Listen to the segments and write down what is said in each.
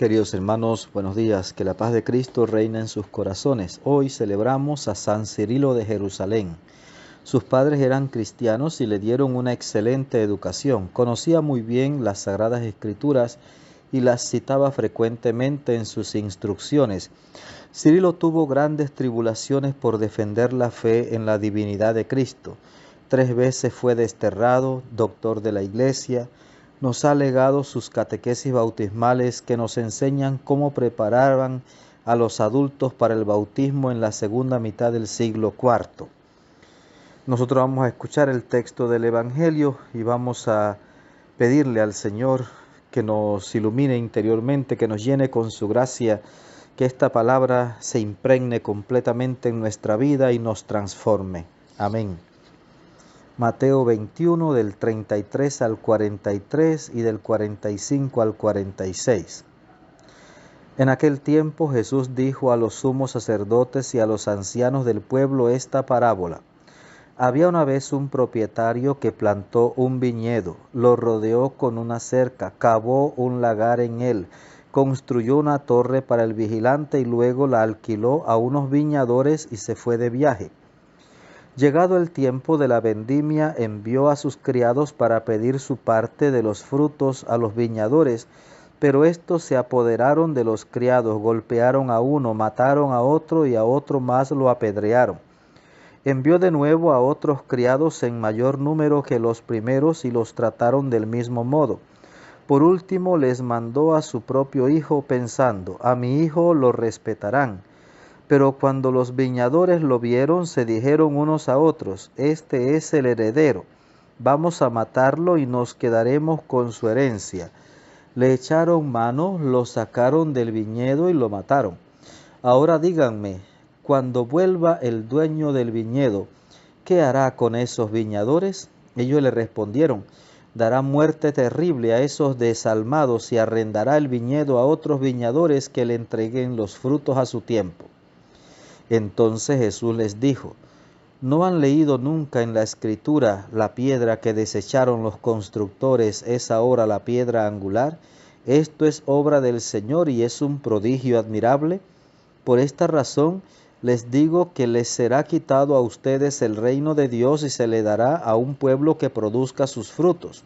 Queridos hermanos, buenos días. Que la paz de Cristo reina en sus corazones. Hoy celebramos a San Cirilo de Jerusalén. Sus padres eran cristianos y le dieron una excelente educación. Conocía muy bien las Sagradas Escrituras y las citaba frecuentemente en sus instrucciones. Cirilo tuvo grandes tribulaciones por defender la fe en la divinidad de Cristo. 3 veces fue desterrado, doctor de la Iglesia. Nos ha legado sus catequesis bautismales que nos enseñan cómo preparaban a los adultos para el bautismo en la segunda mitad del siglo IV. Nosotros vamos a escuchar el texto del Evangelio y vamos a pedirle al Señor que nos ilumine interiormente, que nos llene con su gracia, que esta palabra se impregne completamente en nuestra vida y nos transforme. Amén. Mateo 21 del 33 al 43 y del 45 al 46. En aquel tiempo Jesús dijo a los sumos sacerdotes y a los ancianos del pueblo esta parábola. Había una vez un propietario que plantó un viñedo, lo rodeó con una cerca, cavó un lagar en él, construyó una torre para el vigilante y luego la alquiló a unos viñadores y se fue de viaje. Llegado el tiempo de la vendimia, envió a sus criados para pedir su parte de los frutos a los viñadores, pero estos se apoderaron de los criados, golpearon a uno, mataron a otro y a otro más lo apedrearon. Envió de nuevo a otros criados en mayor número que los primeros y los trataron del mismo modo. Por último les mandó a su propio hijo pensando, a mi hijo lo respetarán. Pero cuando los viñadores lo vieron, se dijeron unos a otros, este es el heredero, vamos a matarlo y nos quedaremos con su herencia. Le echaron mano, lo sacaron del viñedo y lo mataron. Ahora díganme, cuando vuelva el dueño del viñedo, ¿qué hará con esos viñadores? Ellos le respondieron, dará muerte terrible a esos desalmados y arrendará el viñedo a otros viñadores que le entreguen los frutos a su tiempo. Entonces Jesús les dijo, ¿no han leído nunca en la Escritura la piedra que desecharon los constructores es ahora la piedra angular? Esto es obra del Señor y es un prodigio admirable. Por esta razón les digo que les será quitado a ustedes el reino de Dios y se le dará a un pueblo que produzca sus frutos.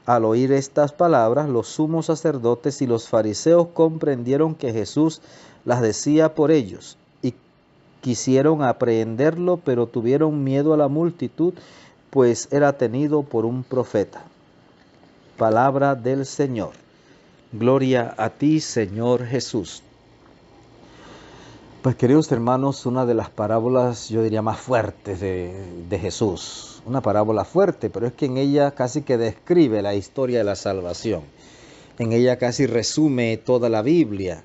Al oír estas palabras, los sumos sacerdotes y los fariseos comprendieron que Jesús las decía por ellos. Quisieron aprehenderlo, pero tuvieron miedo a la multitud, pues era tenido por un profeta. Palabra del Señor. Gloria a ti, Señor Jesús. Pues queridos hermanos, una de las parábolas, yo diría, más fuertes de Jesús. Una parábola fuerte, pero es que en ella casi que describe la historia de la salvación. En ella casi resume toda la Biblia.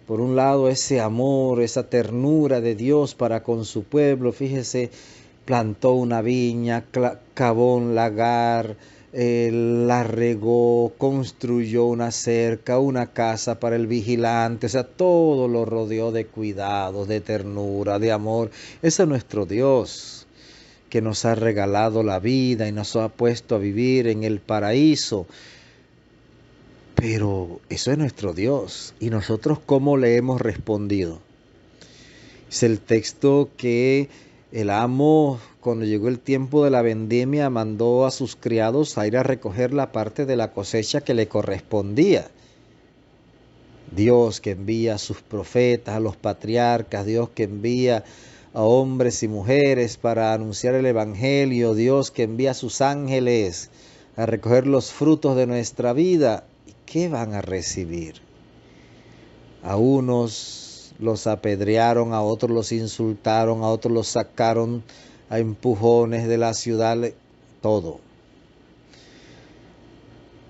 Por un lado, ese amor, esa ternura de Dios para con su pueblo. Fíjese, plantó una viña, cavó un lagar, la regó, construyó una cerca, una casa para el vigilante. O sea, todo lo rodeó de cuidado, de ternura, de amor. Ese es nuestro Dios, que nos ha regalado la vida y nos ha puesto a vivir en el paraíso. Pero eso es nuestro Dios. ¿Y nosotros cómo le hemos respondido? Es el texto que el amo, cuando llegó el tiempo de la vendimia, mandó a sus criados a ir a recoger la parte de la cosecha que le correspondía. Dios que envía a sus profetas, a los patriarcas, Dios que envía a hombres y mujeres para anunciar el evangelio, Dios que envía a sus ángeles a recoger los frutos de nuestra vida. ¿Qué van a recibir? A unos los apedrearon, a otros los insultaron, a otros los sacaron a empujones de la ciudad, todo.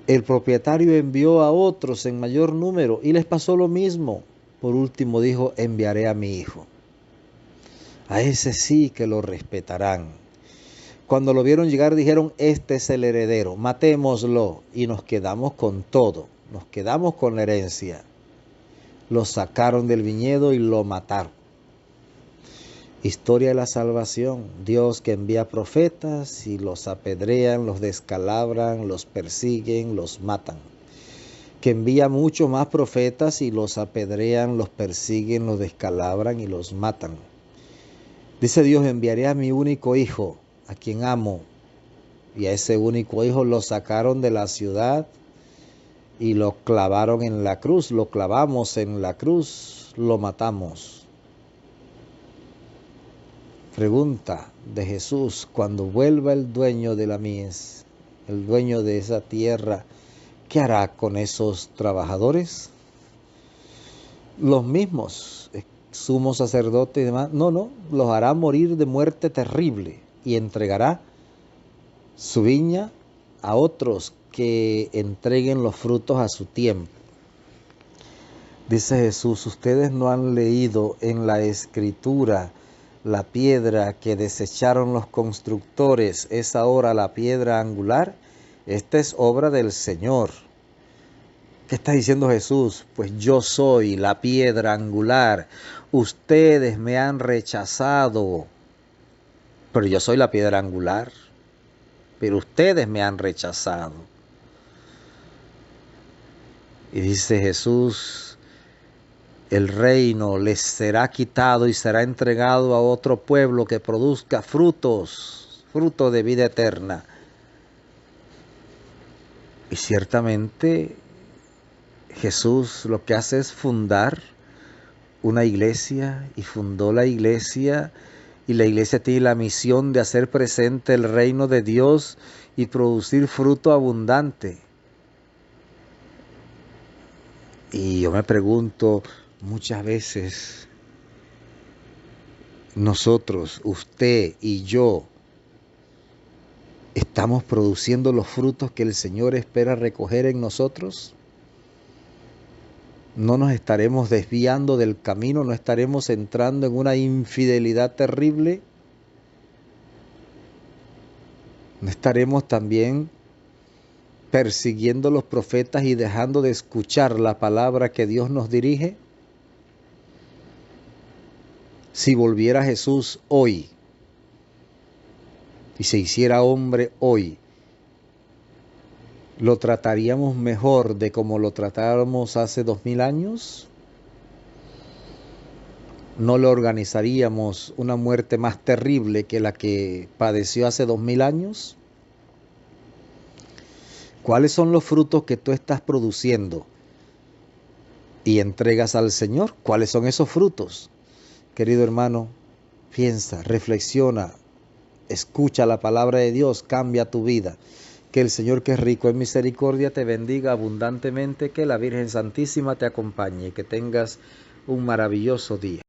El propietario envió a otros en mayor número y les pasó lo mismo. Por último dijo, enviaré a mi hijo. A ese sí que lo respetarán. Cuando lo vieron llegar dijeron, este es el heredero, matémoslo y nos quedamos con todo, nos quedamos con la herencia. Lo sacaron del viñedo y lo mataron. Historia de la salvación, Dios que envía profetas y los apedrean, los descalabran, los persiguen, los matan. que envía muchos más profetas y los apedrean, los persiguen, los descalabran y los matan. Dice Dios, enviaré a mi único hijo, a quien amo, y a ese único hijo lo sacaron de la ciudad y lo clavaron en la cruz, lo clavamos en la cruz, lo matamos. Pregunta de Jesús, cuando vuelva el dueño de la mies, el dueño de esa tierra, ¿qué hará con esos trabajadores? Los mismos, sumos sacerdotes y demás, no, los hará morir de muerte terrible y entregará su viña a otros que entreguen los frutos a su tiempo. Dice Jesús, ustedes no han leído en la Escritura la piedra que desecharon los constructores, es ahora la piedra angular. Esta es obra del Señor. ¿Qué está diciendo Jesús? Pues yo soy la piedra angular. Ustedes me han rechazado, pero yo soy la piedra angular. Pero ustedes me han rechazado. Y dice Jesús, el reino les será quitado y será entregado a otro pueblo que produzca frutos, fruto de vida eterna. Y ciertamente Jesús lo que hace es fundar una iglesia, y fundó la iglesia, y la iglesia tiene la misión de hacer presente el reino de Dios y producir fruto abundante. Y yo me pregunto muchas veces, nosotros, usted y yo, ¿estamos produciendo los frutos que el Señor espera recoger en nosotros? ¿No nos estaremos desviando del camino? ¿No estaremos entrando en una infidelidad terrible? ¿No estaremos también persiguiendo a los profetas y dejando de escuchar la palabra que Dios nos dirige? Si volviera Jesús hoy y se hiciera hombre hoy, ¿lo trataríamos mejor de como lo tratábamos hace 2000 años? ¿No le organizaríamos una muerte más terrible que la que padeció hace 2000 años? ¿Cuáles son los frutos que tú estás produciendo y entregas al Señor? ¿Cuáles son esos frutos? Querido hermano, piensa, reflexiona, escucha la palabra de Dios, cambia tu vida. Que el Señor, que es rico en misericordia, te bendiga abundantemente, que la Virgen Santísima te acompañe y que tengas un maravilloso día.